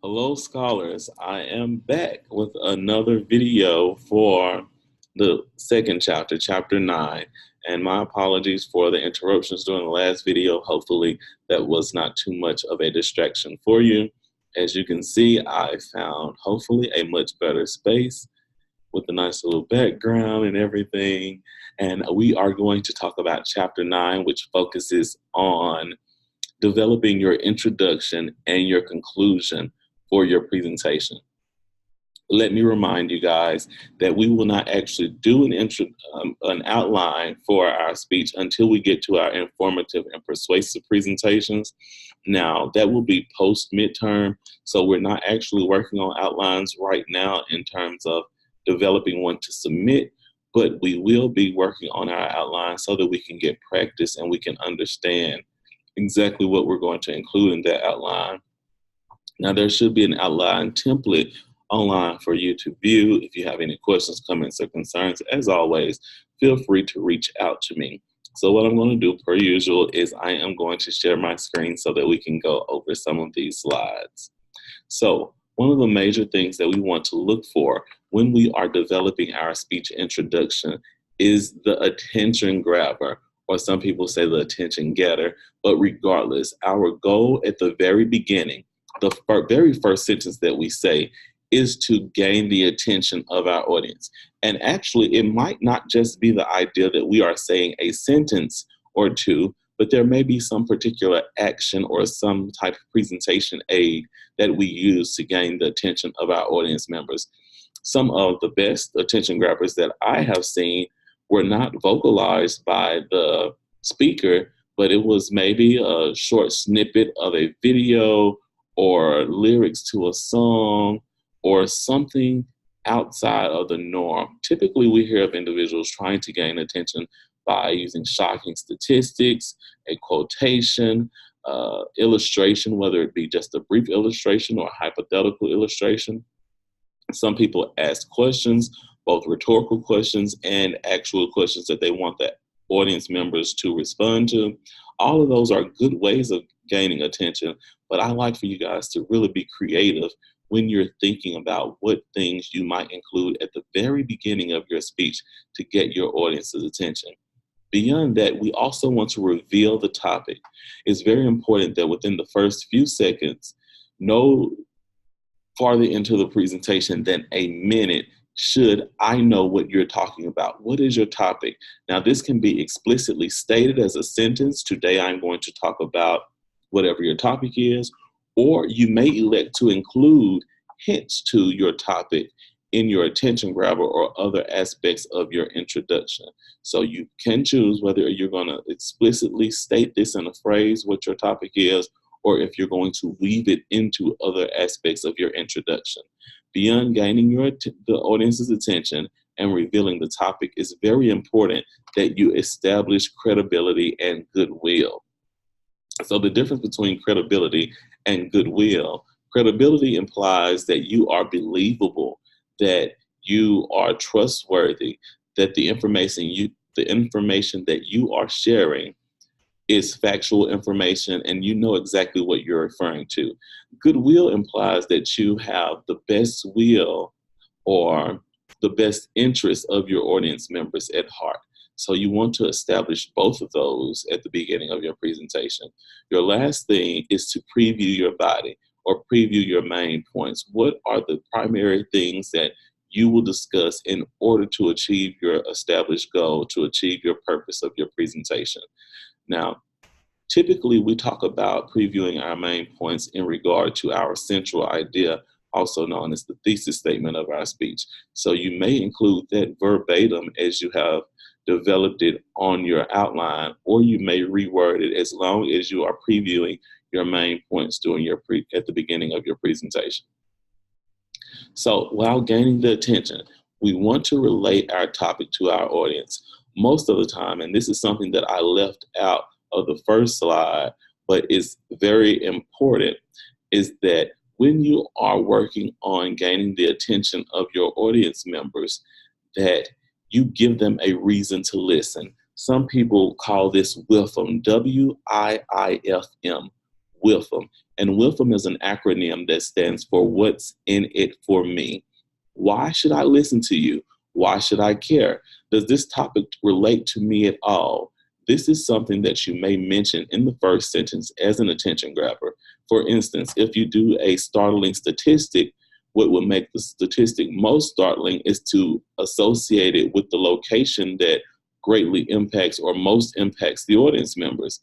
Hello, scholars. I am back with another video for the second chapter, chapter 9. And my apologies for the interruptions during the last video. Hopefully, that was not too much of a distraction for you. As you can see, I found hopefully a much better space with a nice little background and everything. And we are going to talk about chapter 9, which focuses on developing your introduction and your conclusion for your presentation. Let me remind you guys that we will not actually do an outline for our speech until we get to our informative and persuasive presentations. Now, that will be post midterm, so we're not actually working on outlines right now in terms of developing one to submit, but we will be working on our outline so that we can get practice and we can understand exactly what we're going to include in that outline. Now, there should be an outline template online for you to view. If you have any questions, comments, or concerns, as always, feel free to reach out to me. So what I'm going to do, per usual, is I am going to share my screen so that we can go over some of these slides. So one of the major things that we want to look for when we are developing our speech introduction is the attention grabber, or some people say the attention getter. But regardless, our goal at the very beginning, the very first sentence that we say, is to gain the attention of our audience. And actually, it might not just be the idea that we are saying a sentence or two, but there may be some particular action or some type of presentation aid that we use to gain the attention of our audience members. Some of the best attention grabbers that I have seen were not vocalized by the speaker, but it was maybe a short snippet of a video or lyrics to a song or something outside of the norm. Typically, we hear of individuals trying to gain attention by using shocking statistics, a quotation, illustration, whether it be just a brief illustration or a hypothetical illustration. Some people ask questions, both rhetorical questions and actual questions that they want the audience members to respond to. All of those are good ways of gaining attention, but I like for you guys to really be creative when you're thinking about what things you might include at the very beginning of your speech to get your audience's attention. Beyond that, we also want to reveal the topic. It's very important that within the first few seconds, no farther into the presentation than a minute, should I know what you're talking about. What is your topic? Now, this can be explicitly stated as a sentence. Today, I'm going to talk about whatever your topic is, or you may elect to include hints to your topic in your attention grabber or other aspects of your introduction. So you can choose whether you're going to explicitly state this in a phrase, what your topic is, or if you're going to weave it into other aspects of your introduction. Beyond gaining the audience's attention and revealing the topic, it's very important that you establish credibility and goodwill. So the difference between credibility and goodwill: credibility implies that you are believable, that you are trustworthy, that the information that you are sharing is factual information and you know exactly what you're referring to. Goodwill implies that you have the best will or the best interest of your audience members at heart. So you want to establish both of those at the beginning of your presentation. Your last thing is to preview your body or preview your main points. What are the primary things that you will discuss in order to achieve your established goal, to achieve your purpose of your presentation? Now, typically we talk about previewing our main points in regard to our central idea, also known as the thesis statement of our speech. So you may include that verbatim as you have developed it on your outline, or you may reword it as long as you are previewing your main points during at the beginning of your presentation. So while gaining the attention, we want to relate our topic to our audience. Most of the time, and this is something that I left out of the first slide, but is very important, is that when you are working on gaining the attention of your audience members, that you give them a reason to listen. Some people call this WIFM, W-I-I-F-M, WIFM. And WIFM is an acronym that stands for What's in It for Me. Why should I listen to you? Why should I care? Does this topic relate to me at all? This is something that you may mention in the first sentence as an attention grabber. For instance, if you do a startling statistic, what would make the statistic most startling is to associate it with the location that greatly impacts or most impacts the audience members.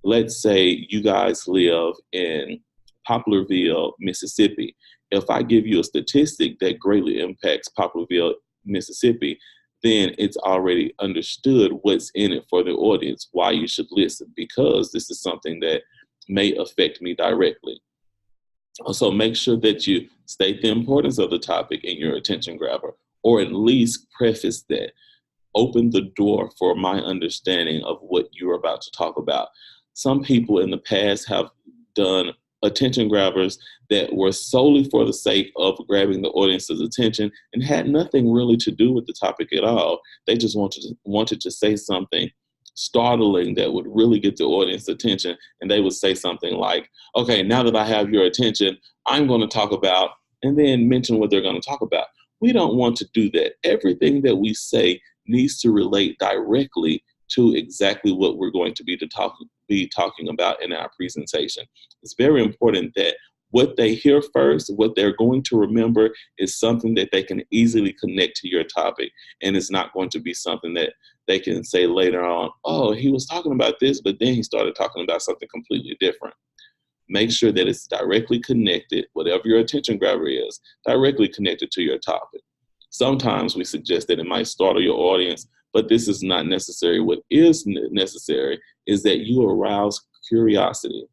Let's say you guys live in Poplarville, Mississippi. If I give you a statistic that greatly impacts Poplarville, Mississippi, then it's already understood what's in it for the audience, why you should listen, because this is something that may affect me directly. Also, make sure that you state the importance of the topic in your attention grabber, or at least preface that. Open the door for my understanding of what you're about to talk about. Some people in the past have done attention grabbers that were solely for the sake of grabbing the audience's attention and had nothing really to do with the topic at all. They just wanted to say something startling that would really get the audience attention, and they would say something like, okay, now that I have your attention, I'm going to talk about, and then mention what they're going to talk about. We don't want to do that. Everything that we say needs to relate directly to exactly what we're going to be talking about in our presentation. It's very important that what they hear first, what they're going to remember, is something that they can easily connect to your topic, and it's not going to be something that they can say later on, oh, he was talking about this, but then he started talking about something completely different. Make sure that it's directly connected, whatever your attention grabber is, directly connected to your topic. Sometimes we suggest that it might startle your audience, but this is not necessary. What is necessary is that you arouse curiosity.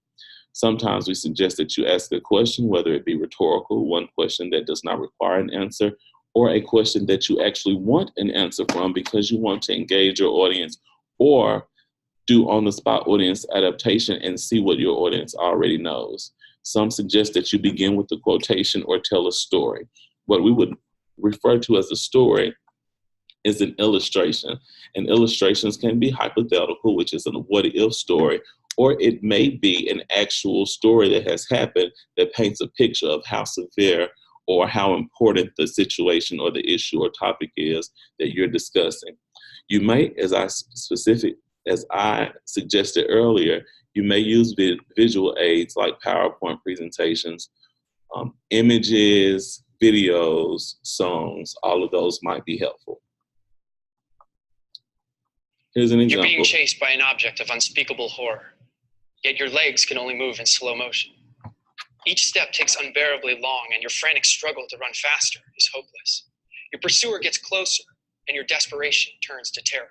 Sometimes we suggest that you ask a question, whether it be rhetorical, one question that does not require an answer, or a question that you actually want an answer from because you want to engage your audience, or do on-the-spot audience adaptation and see what your audience already knows. Some suggest that you begin with a quotation or tell a story. What we would refer to as a story is an illustration. And illustrations can be hypothetical, which is a what-if story, or it may be an actual story that has happened that paints a picture of how severe or how important the situation or the issue or topic is that you're discussing. You may, as I suggested earlier, you may use visual aids like PowerPoint presentations, images, videos, songs. All of those might be helpful. Here's an example. You're being chased by an object of unspeakable horror, yet your legs can only move in slow motion. Each step takes unbearably long, and your frantic struggle to run faster is hopeless. Your pursuer gets closer, and your desperation turns to terror.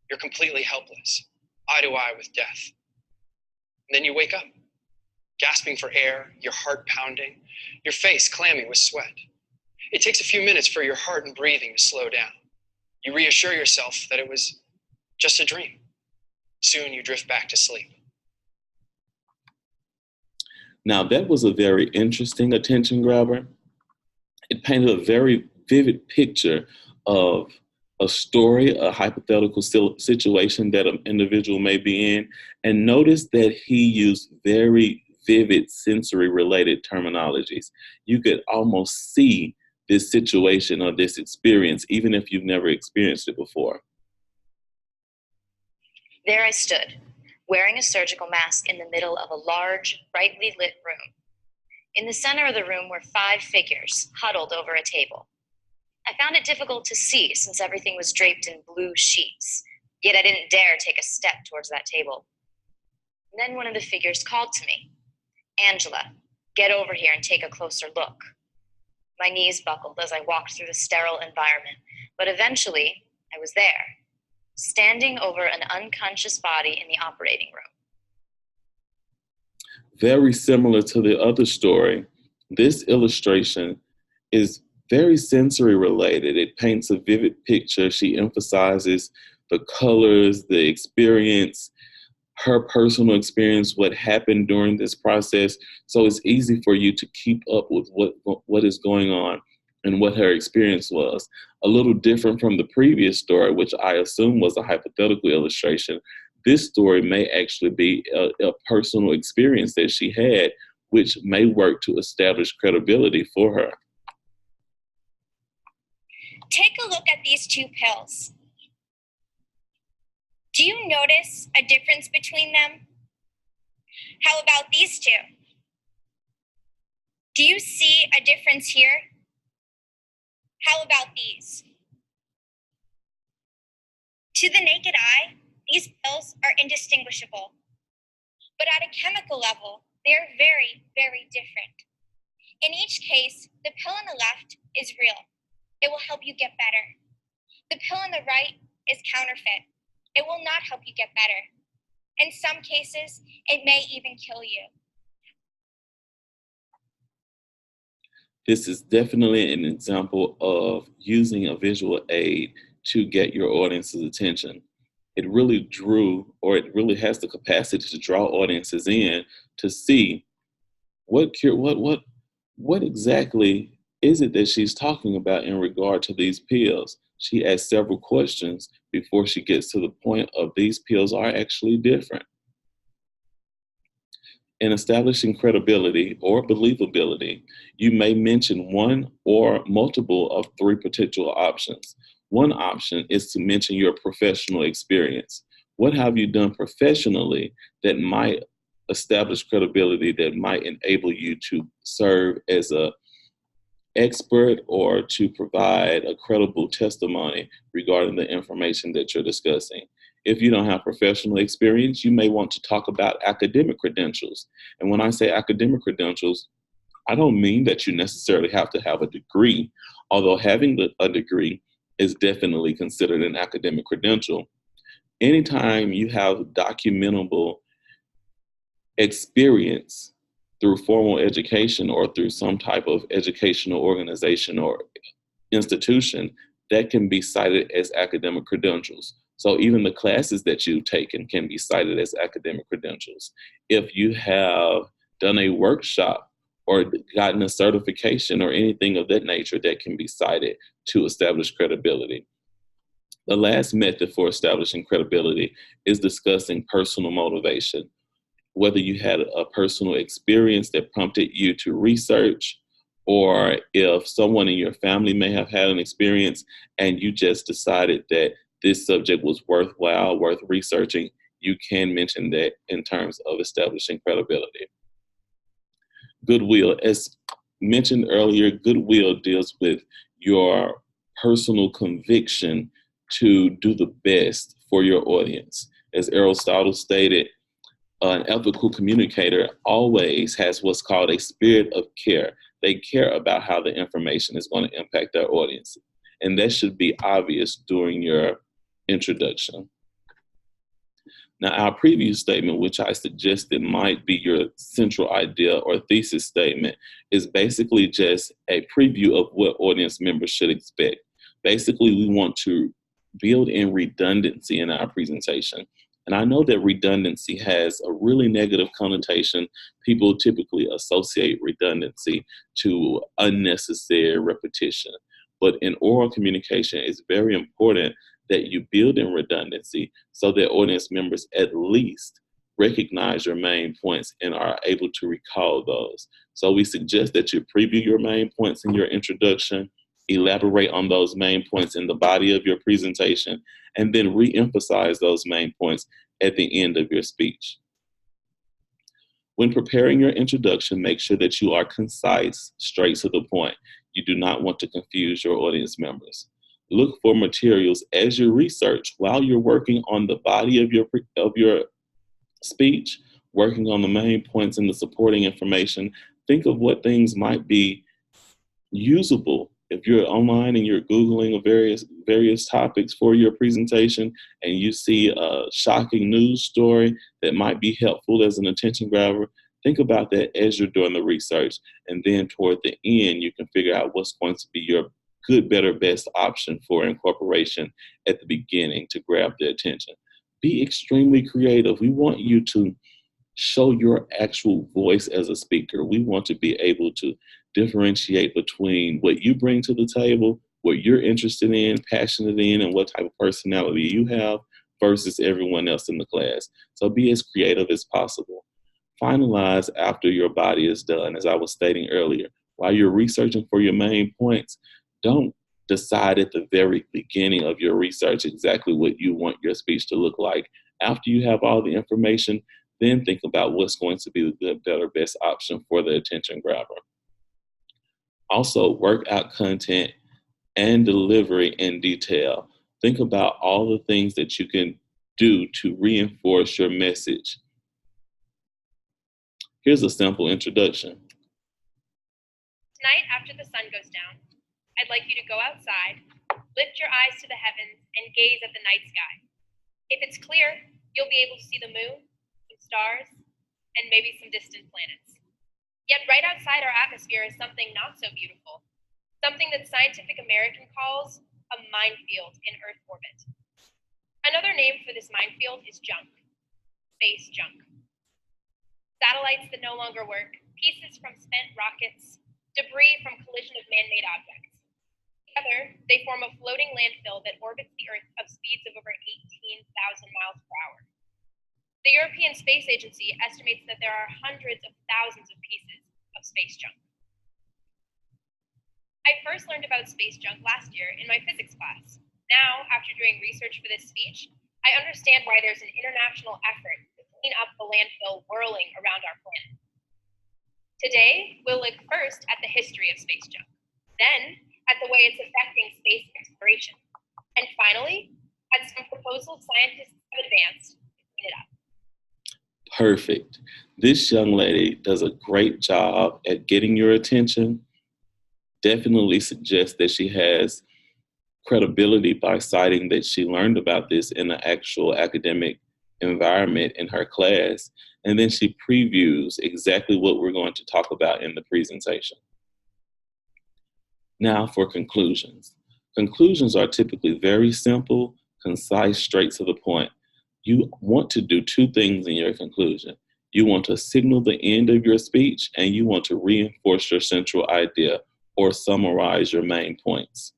You're completely helpless, eye to eye with death. And then you wake up, gasping for air, your heart pounding, your face clammy with sweat. It takes a few minutes for your heart and breathing to slow down. You reassure yourself that it was just a dream. Soon you drift back to sleep. Now, that was a very interesting attention grabber. It painted a very vivid picture of a story, a hypothetical situation that an individual may be in. And notice that he used very vivid sensory-related terminologies. You could almost see this situation or this experience, even if you've never experienced it before. There I stood, wearing a surgical mask in the middle of a large, brightly lit room. In the center of the room were 5 figures, huddled over a table. I found it difficult to see since everything was draped in blue sheets, yet I didn't dare take a step towards that table. And then one of the figures called to me, "Angela, get over here and take a closer look." My knees buckled as I walked through the sterile environment, but eventually I was there, standing over an unconscious body in the operating room. Very similar to the other story, this illustration is very sensory related. It paints a vivid picture. She emphasizes the colors, the experience, her personal experience, what happened during this process. So it's easy for you to keep up with what is going on and what her experience was. A little different from the previous story, which I assume was a hypothetical illustration. This story may actually be a personal experience that she had which may work to establish credibility for her. Take a look at these two pills. Do you notice a difference between them? How about these two? Do you see a difference here? How about these? To the naked eye, these pills are indistinguishable. But at a chemical level, they are very, very different. In each case, the pill on the left is real. It will help you get better. The pill on the right is counterfeit. It will not help you get better. In some cases, it may even kill you. This is definitely an example of using a visual aid to get your audience's attention. It really has the capacity to draw audiences in to see what exactly is it that she's talking about in regard to these pills. She asks several questions before she gets to the point of these pills are actually different. In establishing credibility or believability, you may mention one or multiple of three potential options. One option is to mention your professional experience. What have you done professionally that might establish credibility, that might enable you to serve as an expert or to provide a credible testimony regarding the information that you're discussing? If you don't have professional experience, you may want to talk about academic credentials. And when I say academic credentials, I don't mean that you necessarily have to have a degree, although having a degree is definitely considered an academic credential. Anytime you have documentable experience through formal education or through some type of educational organization or institution, that can be cited as academic credentials. So even the classes that you've taken can be cited as academic credentials. If you have done a workshop or gotten a certification or anything of that nature, that can be cited to establish credibility. The last method for establishing credibility is discussing personal motivation. Whether you had a personal experience that prompted you to research, or if someone in your family may have had an experience and you just decided that this subject was worthwhile, worth researching, you can mention that in terms of establishing credibility. Goodwill, as mentioned earlier, goodwill deals with your personal conviction to do the best for your audience. As Aristotle stated, an ethical communicator always has what's called a spirit of care. They care about how the information is going to impact their audience. And that should be obvious during your introduction. Now, our previous statement, which I suggested might be your central idea or thesis statement, is basically just a preview of what audience members should expect. Basically, we want to build in redundancy in our presentation. And I know that redundancy has a really negative connotation. People typically associate redundancy to unnecessary repetition. But in oral communication, it's very important that you build in redundancy so that audience members at least recognize your main points and are able to recall those. So we suggest that you preview your main points in your introduction, elaborate on those main points in the body of your presentation, and then re-emphasize those main points at the end of your speech. When preparing your introduction, make sure that you are concise, straight to the point. You do not want to confuse your audience members. Look for materials as you research while you're working on the body of your speech, working on the main points and the supporting information. Think of what things might be usable. If you're online and you're Googling various topics for your presentation and you see a shocking news story that might be helpful as an attention grabber, think about that as you're doing the research. And then toward the end, you can figure out what's going to be your good, better, best option for incorporation at the beginning to grab their attention. Be extremely creative. We want you to show your actual voice as a speaker. We want to be able to differentiate between what you bring to the table, what you're interested in, passionate in, and what type of personality you have versus everyone else in the class. So be as creative as possible. Finalize after your body is done. As I was stating earlier, while you're researching for your main points, don't decide at the very beginning of your research exactly what you want your speech to look like. After you have all the information, then think about what's going to be the good, better, best option for the attention grabber. Also, work out content and delivery in detail. Think about all the things that you can do to reinforce your message. Here's a simple introduction. Tonight, after the sun goes down, I'd like you to go outside, lift your eyes to the heavens, and gaze at the night sky. If it's clear, you'll be able to see the moon, some stars, and maybe some distant planets. Yet right outside our atmosphere is something not so beautiful, something that Scientific American calls a minefield in Earth orbit. Another name for this minefield is junk, space junk. Satellites that no longer work, pieces from spent rockets, debris from collision of man-made objects. Together, they form a floating landfill that orbits the Earth at speeds of over 18,000 miles per hour. The European Space Agency estimates that there are hundreds of thousands of pieces of space junk. I first learned about space junk last year in my physics class. Now, after doing research for this speech, I understand why there's an international effort to clean up the landfill whirling around our planet. Today, we'll look first at the history of space junk, then at the way it's affecting space exploration, and finally, at some proposals scientists have advanced to clean it up. Perfect. This young lady does a great job at getting your attention. Definitely suggests that she has credibility by citing that she learned about this in an actual academic environment in her class. And then she previews exactly what we're going to talk about in the presentation. Now for conclusions. Conclusions are typically very simple, concise, straight to the point. You want to do two things in your conclusion. You want to signal the end of your speech, and you want to reinforce your central idea or summarize your main points.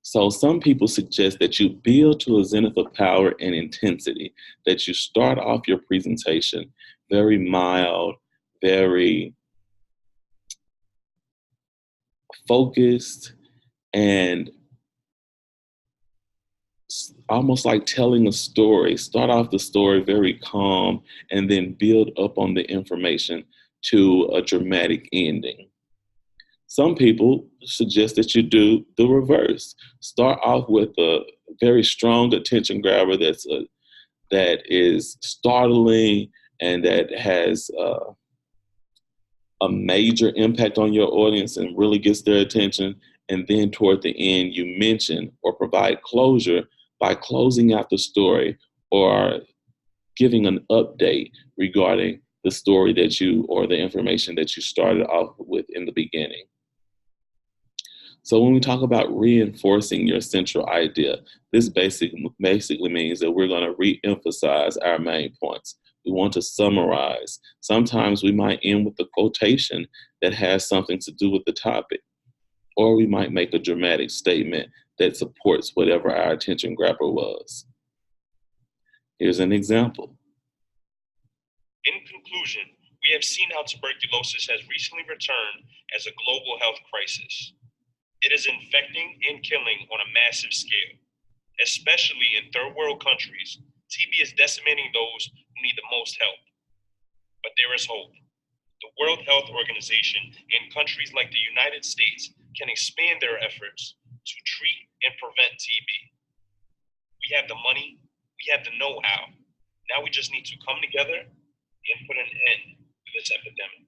So some people suggest that you build to a zenith of power and intensity, that you start off your presentation very mild, very focused, and almost like telling a story. Start off the story very calm and then build up on the information to a dramatic ending. Some people suggest that you do the reverse. Start off with a very strong attention grabber that is startling and that has a major impact on your audience and really gets their attention. And then toward the end, you mention or provide closure by closing out the story or giving an update regarding the story that you or the information that you started off with in the beginning. So when we talk about reinforcing your central idea, this basically means that we're going to re-emphasize our main points. We want to summarize. Sometimes we might end with a quotation that has something to do with the topic, or we might make a dramatic statement that supports whatever our attention grabber was. Here's an example. In conclusion, we have seen how tuberculosis has recently returned as a global health crisis. It is infecting and killing on a massive scale. Especially in third world countries, TB is decimating those who need the most help. But there is hope. The World Health Organization and countries like the United States can expand their efforts to treat and prevent TB. We have the money, we have the know-how. Now we just need to come together and put an end to this epidemic.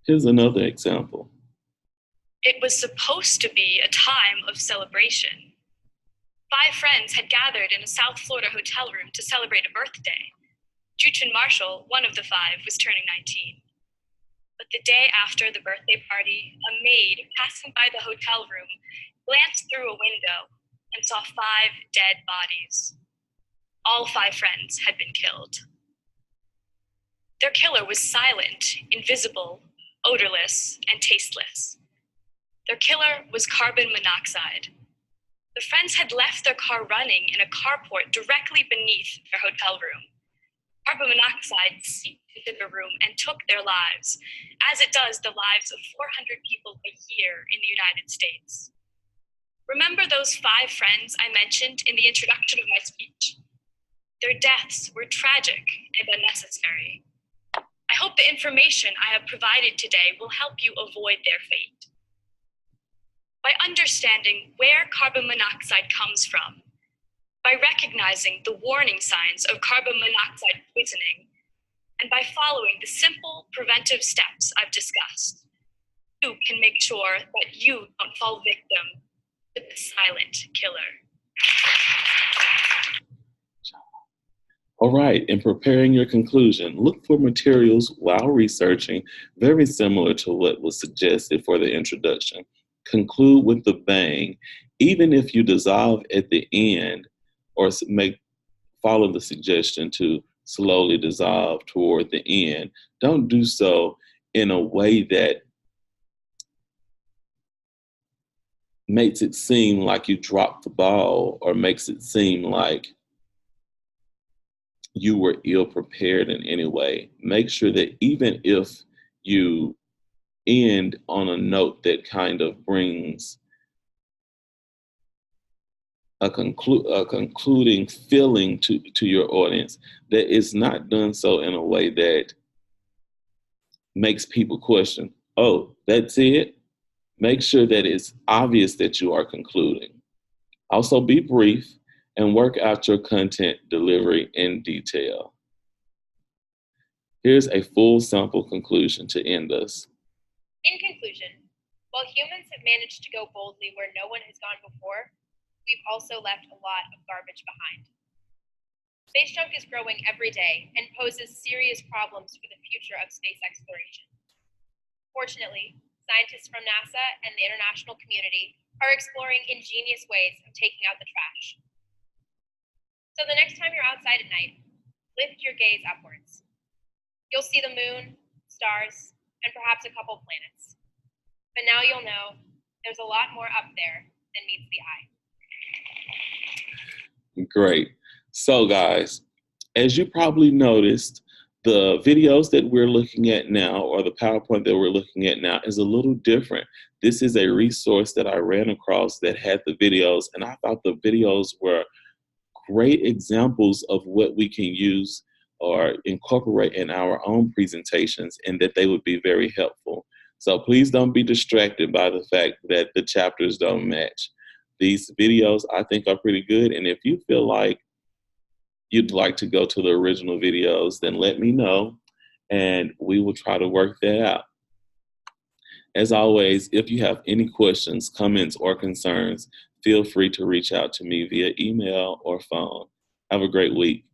Here's another example. It was supposed to be a time of celebration. 5 friends had gathered in a South Florida hotel room to celebrate a birthday. Juchen Marshall, one of the 5, was turning 19. But the day after the birthday party, a maid passing by the hotel room glanced through a window and saw 5 dead bodies. All 5 friends had been killed. Their killer was silent, invisible, odorless, and tasteless. Their killer was carbon monoxide. The friends had left their car running in a carport directly beneath their hotel room. Carbon monoxide seeped into the room and took their lives, as it does the lives of 400 people a year in the United States. Remember those 5 friends I mentioned in the introduction of my speech? Their deaths were tragic and unnecessary. I hope the information I have provided today will help you avoid their fate. By understanding where carbon monoxide comes from, by recognizing the warning signs of carbon monoxide poisoning, and by following the simple preventive steps I've discussed, you can make sure that you don't fall victim to the silent killer. All right, in preparing your conclusion, look for materials while researching very similar to what was suggested for the introduction. Conclude with the bang. Even if you dissolve at the end or follow the suggestion to slowly dissolve toward the end, don't do so in a way that makes it seem like you dropped the ball or makes it seem like you were ill prepared in any way. Make sure that even if you end on a note that kind of brings a concluding feeling to your audience, that it's not done so in a way that makes people question, oh, that's it? Make sure that it's obvious that you are concluding. Also be brief and work out your content delivery in detail. Here's a full sample conclusion to end us. In conclusion, while humans have managed to go boldly where no one has gone before, we've also left a lot of garbage behind. Space junk is growing every day and poses serious problems for the future of space exploration. Fortunately, scientists from NASA and the international community are exploring ingenious ways of taking out the trash. So the next time you're outside at night, lift your gaze upwards. You'll see the moon, stars, and perhaps a couple planets. But now you'll know there's a lot more up there than meets the eye. Great. So guys, as you probably noticed, the videos that we're looking at now, or the PowerPoint that we're looking at now, is a little different. This is a resource that I ran across that had the videos, and I thought the videos were great examples of what we can use or incorporate in our own presentations, and that they would be very helpful. So please don't be distracted by the fact that the chapters don't match. These videos I think are pretty good, and if you feel like you'd like to go to the original videos, then let me know and we will try to work that out. As always, if you have any questions, comments, or concerns, feel free to reach out to me via email or phone. Have a great week.